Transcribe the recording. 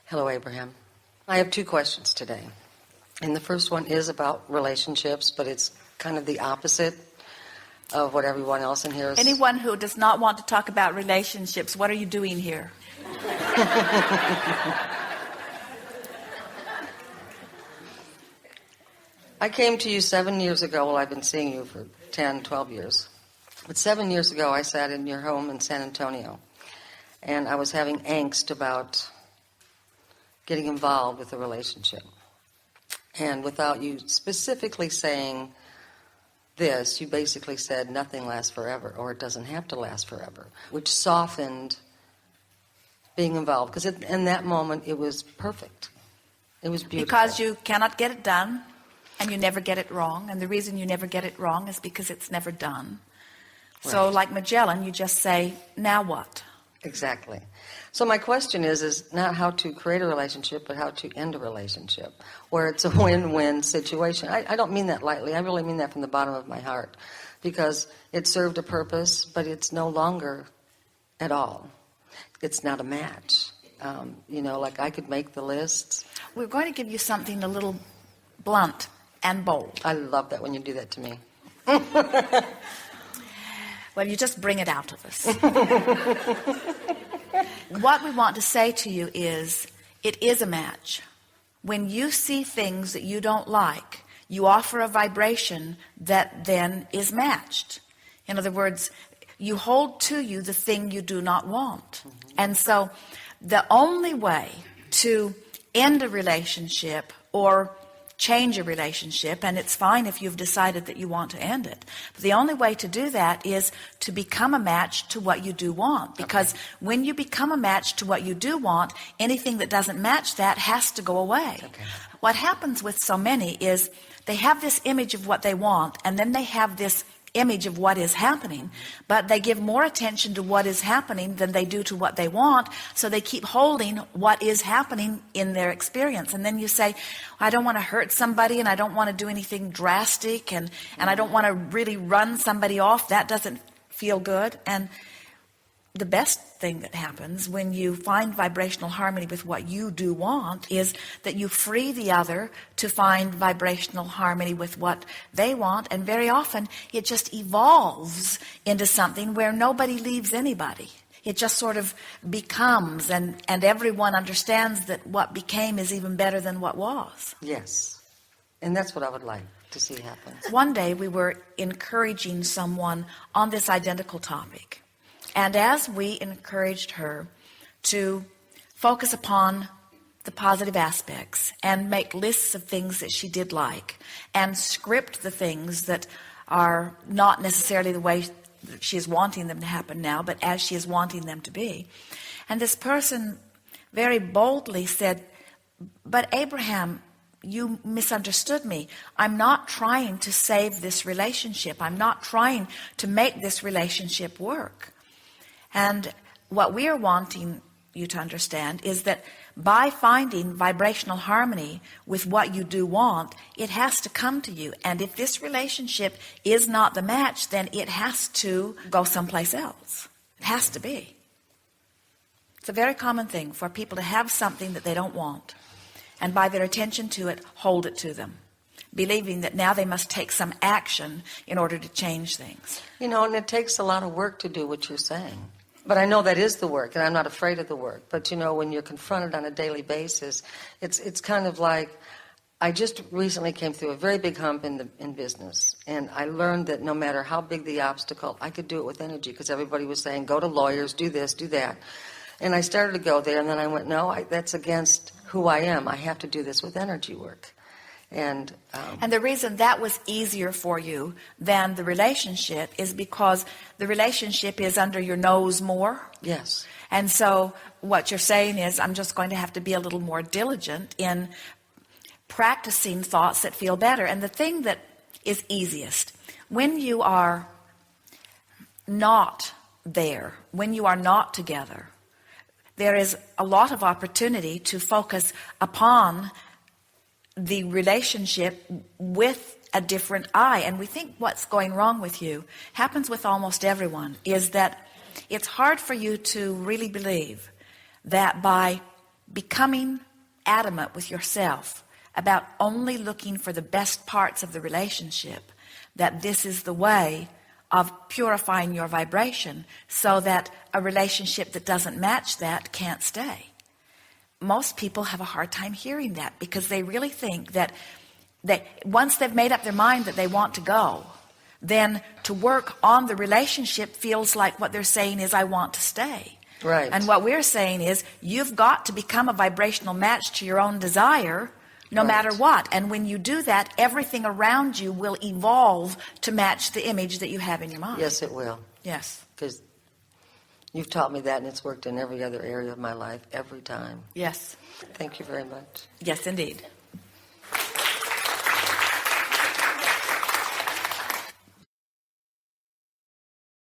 Hello, Abraham. I have two questions today. And the first one is about relationships, but it's kind of the opposite of what everyone else in here is. Anyone who does not want to talk about relationships, what are you doing here? I came to you 7 years ago. Well, I've been seeing you for 10, 12 years. But 7 years ago, I sat in your home in San Antonio, and I was having angst about getting involved with a relationship. And without you specifically saying this, you basically said nothing lasts forever, or it doesn't have to last forever, which softened being involved. Because in that moment, it was perfect. It was beautiful. Because you cannot get it done, and you never get it wrong. And the reason you never get it wrong is because it's never done. Right. So like Magellan, you just say, now what? Exactly. So my question is not how to create a relationship, but how to end a relationship, where it's a win-win situation. I don't mean that lightly. I really mean that from the bottom of my heart, because it served a purpose, but it's no longer at all. It's not a match. Like I could make the lists. We're going to give you something a little blunt and bold. I love that when you do that to me. Well, you just bring it out of us. What we want to say to you is, it is a match. When you see things that you don't like, you offer a vibration that then is matched. In other words, you hold to you the thing you do not want. Mm-hmm. And so the only way to end a relationship or change a relationship, and it's fine if you've decided that you want to end it, but the only way to do that is to become a match to what you do want, because when you become a match to what you do want, anything that doesn't match that has to go away. What happens with so many is they have this image of what they want, and then they have this image of what is happening, but they give more attention to what is happening than they do to what they want, so they keep holding what is happening in their experience. And then you say, I don't want to hurt somebody, and I don't want to do anything drastic, and I don't want to really run somebody off. That doesn't feel good. And the best thing that happens when you find vibrational harmony with what you do want is that you free the other to find vibrational harmony with what they want, and very often it just evolves into something where nobody leaves anybody. It just sort of becomes, and everyone understands that what became is even better than what was. Yes, and that's what I would like to see happen. One day we were encouraging someone on this identical topic. And as we encouraged her to focus upon the positive aspects and make lists of things that she did like and script the things that are not necessarily the way that she is wanting them to happen now, but as she is wanting them to be. And this person very boldly said, but Abraham, you misunderstood me. I'm not trying to save this relationship. I'm not trying to make this relationship work. And what we are wanting you to understand is that by finding vibrational harmony with what you do want, it has to come to you. And if this relationship is not the match, then it has to go someplace else. It has to be. It's a very common thing for people to have something that they don't want, and by their attention to it, hold it to them, believing that now they must take some action in order to change things. And it takes a lot of work to do what you're saying. But I know that is the work, and I'm not afraid of the work. But, when you're confronted on a daily basis, it's kind of like, I just recently came through a very big hump in business. And I learned that no matter how big the obstacle, I could do it with energy, because everybody was saying, go to lawyers, do this, do that. And I started to go there, and then I went, no, that's against who I am. I have to do this with energy work. And the reason that was easier for you than the relationship is because the relationship is under your nose more. Yes. And so what you're saying is, I'm just going to have to be a little more diligent in practicing thoughts that feel better. And the thing that is easiest, when you are not there, when you are not together, there is a lot of opportunity to focus upon the relationship with a different eye. And we think what's going wrong with you happens with almost everyone, is that it's hard for you to really believe that by becoming adamant with yourself about only looking for the best parts of the relationship, that this is the way of purifying your vibration so that a relationship that doesn't match that can't stay. Most people have a hard time hearing that because they really think that once they've made up their mind that they want to go, then to work on the relationship feels like what they're saying is, I want to stay. Right. And what we're saying is, you've got to become a vibrational match to your own desire, no Right. matter what. And when you do that, everything around you will evolve to match the image that you have in your mind. Yes, it will. Yes. Because you've taught me that, and it's worked in every other area of my life, every time. Yes. Thank you very much. Yes, indeed.